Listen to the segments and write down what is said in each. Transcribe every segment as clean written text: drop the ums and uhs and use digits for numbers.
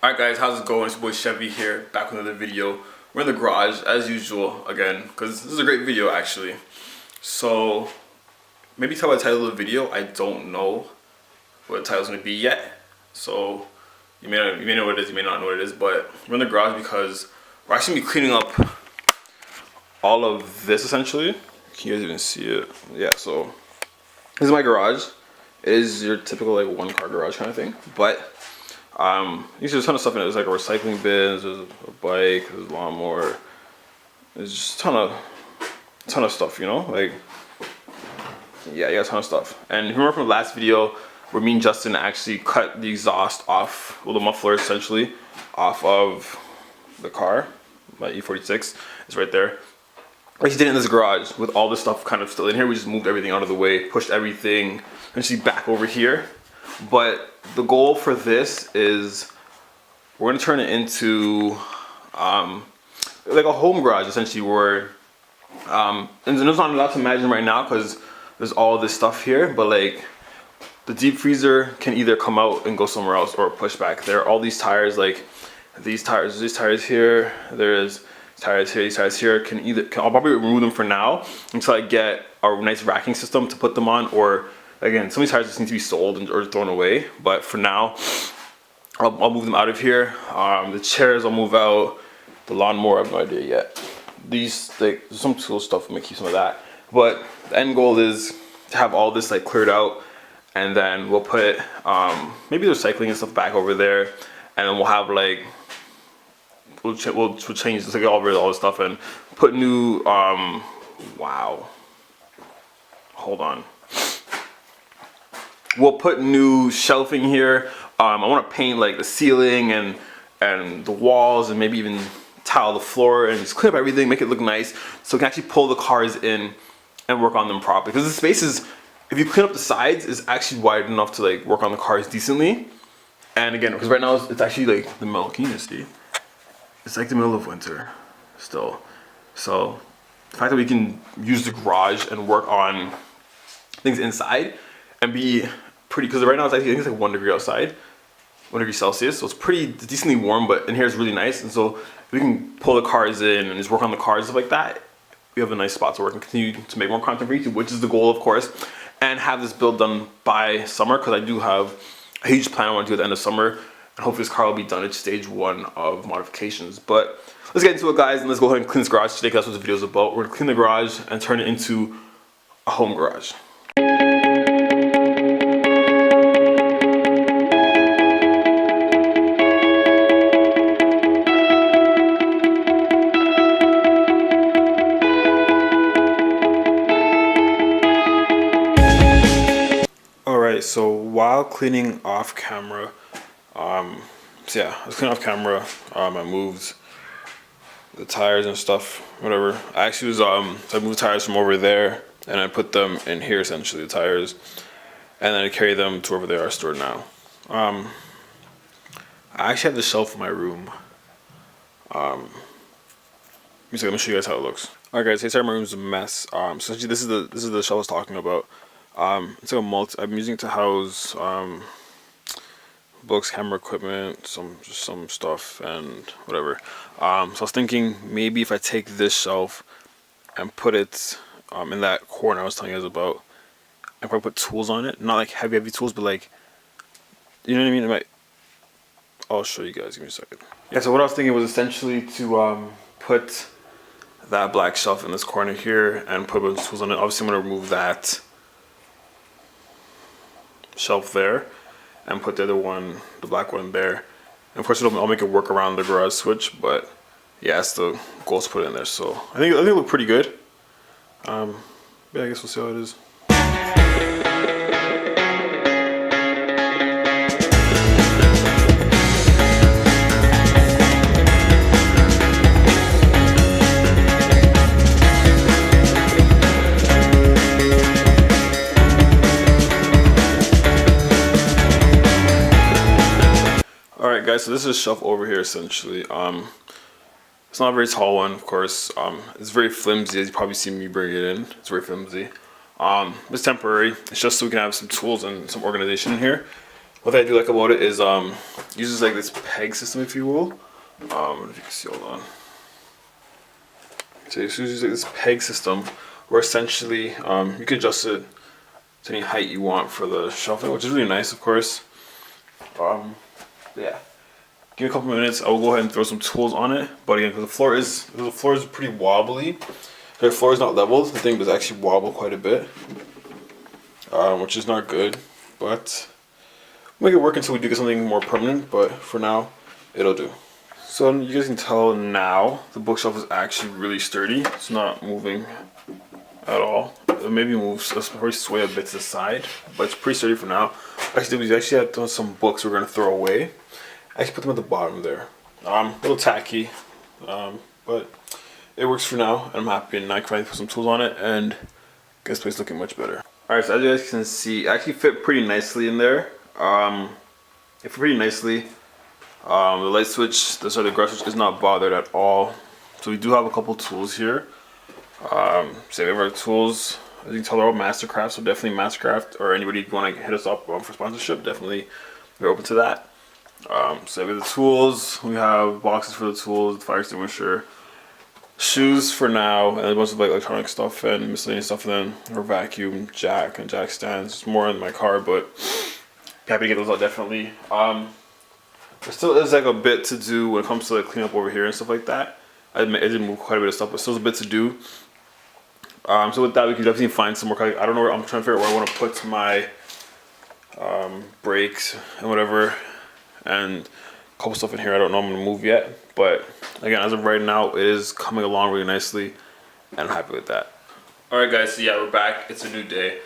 Alright guys, how's it going? It's your boy Chevy here, back with another video. We're in the garage, as usual, again, because this is a great video actually. So, maybe tell by the title of the video, I don't know what the title's going to be yet. So, you may know what it is, you may not know what it is, but we're in the garage because we're actually going to be cleaning up all of this essentially. Can you guys even see it? Yeah, so, this is my garage. It is your typical like one car garage kind of thing, but there's a ton of stuff in it. There's like a recycling bin, there's a bike, there's a lawnmower. There's just a ton of stuff, you know? Like, yeah, a ton of stuff. And remember from the last video where me and Justin actually cut the exhaust off, well, the muffler essentially, off of the car, my E46, it's right there. We did it in this garage with all this stuff kind of still in here. We just moved everything out of the way, pushed everything essentially back over here. But the goal for this is we're gonna turn it into like a home garage essentially, where and there's not a lot to imagine right now because there's all this stuff here, but like the deep freezer can either come out and go somewhere else or push back. There are all these tires, like these tires here, there's tires here, these tires here. I'll probably remove them for now until I get a nice racking system to put them on, or again, some of these tires just need to be sold or thrown away. But for now, I'll move them out of here. The chairs I'll move out. The lawnmower, I have no idea yet. These, like, there's some cool stuff. I'm gonna keep some of that. But the end goal is to have all this like cleared out, and then we'll put maybe the recycling and stuff back over there, and then we'll have like we'll change this, like all rid of all this stuff and put new wow. Hold on. We'll put new shelving here. I want to paint like the ceiling and the walls, and maybe even tile the floor and just clean up everything, make it look nice, so we can actually pull the cars in and work on them properly. Because the space is, if you clean up the sides, is actually wide enough to like work on the cars decently. And again, because right now it's actually like the middle. Can you see? It's like the middle of winter still. So the fact that we can use the garage and work on things inside and be pretty, because right now it's actually, I think it's like 1 degree outside, 1 degree Celsius, so it's pretty decently warm, but in here it's really nice. And so if we can pull the cars in and just work on the cars, stuff like that, we have a nice spot to work and continue to make more content for YouTube, which is the goal, of course, and have this build done by summer, because I do have a huge plan I want to do at the end of summer, and hopefully this car will be done at stage 1 of modifications. But let's get into it, guys, and let's go ahead and clean this garage today, because that's what the video is about. We're gonna clean the garage and turn it into a home garage. So while cleaning off camera, I was cleaning off camera, I moved the tires and stuff, whatever. I actually was, I moved tires from over there and I put them in here, essentially, the tires, and then I carry them to wherever they are stored now. I actually have the shelf in my room. Let me show you guys how it looks. Alright guys, inside my room's a mess. So essentially this is the shelf I was talking about. It's like a I'm using it to house books, camera equipment, some stuff and whatever. So I was thinking maybe if I take this shelf and put it in that corner I was telling you guys about, I probably put tools on it. Not like heavy tools, but like, you know what I mean? I'll show you guys, give me a second. Yeah, so what I was thinking was essentially to put that black shelf in this corner here and put a bunch of tools on it. Obviously I'm gonna remove that shelf there and put the other one, the black one, there. And of course I'll make it work around the garage switch, but yeah, it's the goal to put it in there. So I think it looked pretty good. Yeah, I guess we'll see how it is. Alright guys, so this is a shelf over here essentially. It's not a very tall one, of course. It's very flimsy, as you probably see me bring it in. It's very flimsy. It's temporary. It's just so we can have some tools and some organization in here. What I do like about it is uses like this peg system, if you will. If you can see, hold on. So it uses like this peg system where essentially you can adjust it to any height you want for the shelving, which is really nice, of course. Yeah. Give me a couple minutes. I will go ahead and throw some tools on it. But again, because the floor is pretty wobbly. The floor is not leveled. The thing does actually wobble quite a bit, which is not good. But we'll make it work until we do get something more permanent. But for now, it'll do. So you guys can tell now the bookshelf is actually really sturdy. It's not moving at all. It maybe moves, it'll probably sway a bit to the side, but it's pretty sturdy for now. Actually, we actually had some books we're gonna throw away. I actually put them at the bottom there. A little tacky, but it works for now, and I'm happy. And I can finally put some tools on it, and get this place looking much better. All right, so as you guys can see, it actually fit pretty nicely in there. It fit pretty nicely. The light switch, the garage switch is not bothered at all. So we do have a couple tools here. So we have our tools. As you can tell, they're all Mastercraft, so definitely Mastercraft, or anybody want to hit us up for sponsorship, definitely we're open to that. So we have the tools, we have boxes for the tools, the fire extinguisher, shoes for now, and a bunch of like electronic stuff and miscellaneous stuff, and then our vacuum jack and jack stands. It's more in my car, but happy to get those out definitely. There still is like a bit to do when it comes to like clean up over here and stuff like that. I admit I did move quite a bit of stuff, but still a bit to do. So with that, we can definitely find some more. I don't know where I'm trying to figure out where I want to put my brakes and whatever, and a couple stuff in here I don't know I'm gonna move yet. But again, as of right now, it is coming along really nicely, and I'm happy with that. All right, guys. So yeah, we're back. It's a new day,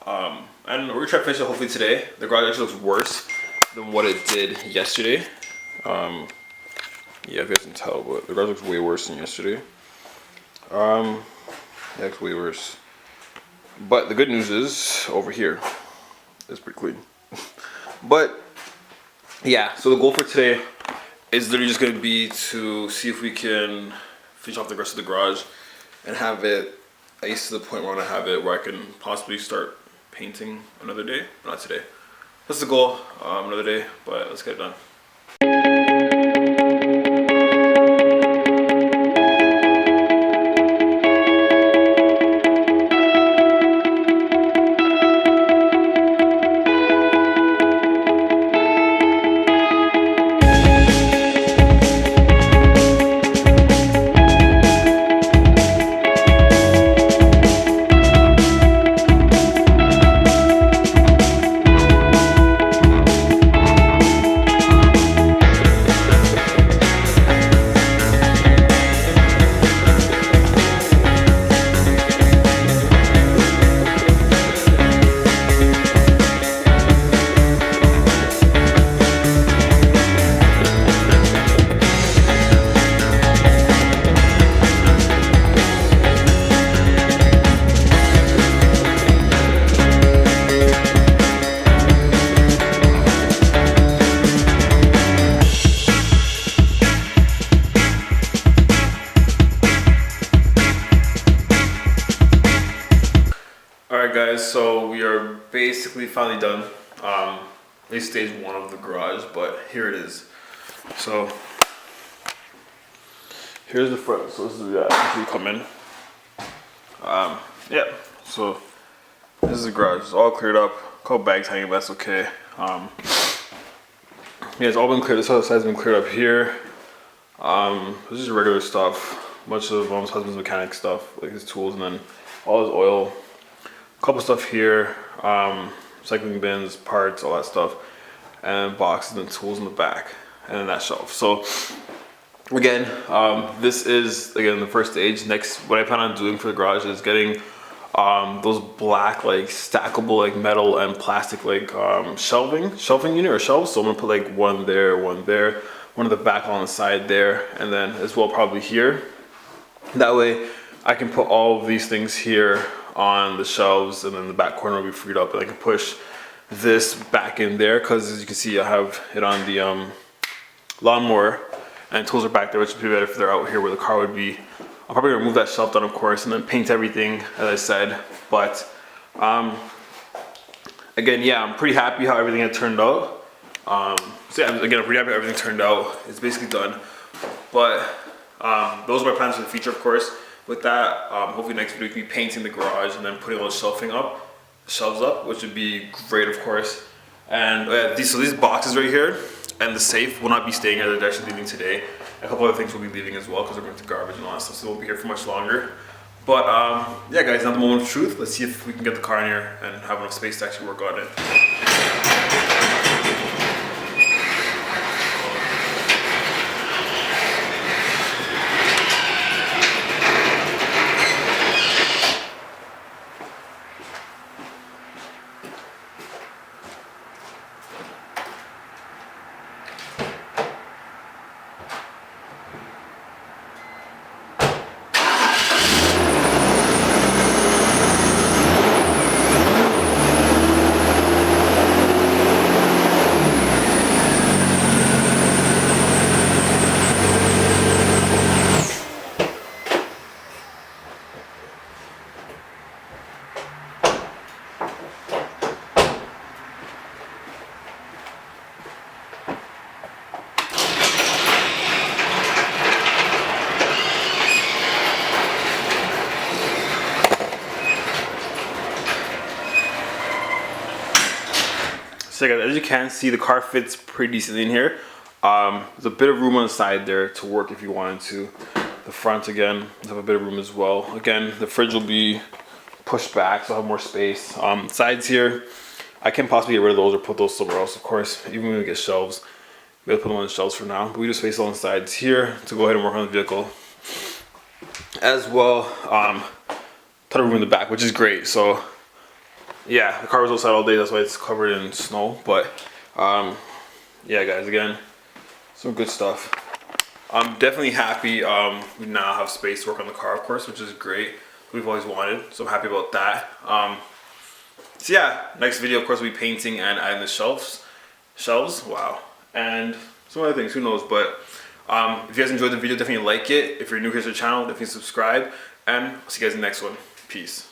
and we're gonna try to finish it hopefully today. The garage actually looks worse than what it did yesterday. Yeah, if you guys can tell, but the garage looks way worse than yesterday. Yeah, it's way worse. But the good news is over here, it's pretty clean. But yeah, so the goal for today is literally just gonna be to see if we can finish off the rest of the garage and have it at least to the point where I want to have it where I can possibly start painting another day, but not today. That's the goal, another day, but let's get it done. Alright guys, so we are basically finally done. At least stage one of the garage, but here it is. So here's the front. So this is after you come in. Yeah, so this is the garage. It's all cleared up. A couple bags hanging, but that's okay. Yeah, it's all been cleared. This other side's been cleared up here. This is regular stuff. A bunch of mom's husband's mechanic stuff, like his tools, and then all his oil. A couple stuff here, recycling bins, parts, all that stuff, and boxes and tools in the back, and then that shelf. So again, this is again the first stage. Next, what I plan on doing for the garage is getting those black like stackable like metal and plastic like shelving unit or shelves. So I'm gonna put like one there, one in the back, on the side there, and then as well probably here. That way I can put all of these things here on the shelves, and then the back corner will be freed up, and I can push this back in there because as you can see I have it on the lawnmower, and tools are back there, which would be better if they're out here where the car would be. I'm probably gonna remove that shelf down, of course, and then paint everything as I said. But again, yeah, I'm pretty happy how everything had turned out. So yeah, again, I'm pretty happy everything turned out. It's basically done. But those are my plans for the future, of course. With that, hopefully next video we can be painting the garage and then putting all the shelves up, which would be great, of course. And these boxes right here and the safe will not be staying here. They're actually leaving today. A couple other things will be leaving as well because they're going to garbage and all that stuff, so they won't be here for much longer. But yeah, guys, now the moment of truth. Let's see if we can get the car in here and have enough space to actually work on it. So guys, as you can see, the car fits pretty decently in here. There's a bit of room on the side there to work if you wanted to. The front, again, have a bit of room as well. Again, the fridge will be pushed back, so I'll have more space. Sides here, I can possibly get rid of those or put those somewhere else, of course. Even when we get shelves, we'll put them on the shelves for now. But we just space on the sides here to go ahead and work on the vehicle. As well, ton of room in the back, which is great. So yeah, the car was outside all day, that's why it's covered in snow. But yeah, guys, again, some good stuff. I'm definitely happy we now have space to work on the car, of course, which is great. We've always wanted, so I'm happy about that. So yeah, next video, of course, will be painting and adding the shelves. Wow. And some other things, who knows. But if you guys enjoyed the video, definitely like it. If you're new here to the channel, definitely subscribe. And I'll see you guys in the next one. Peace.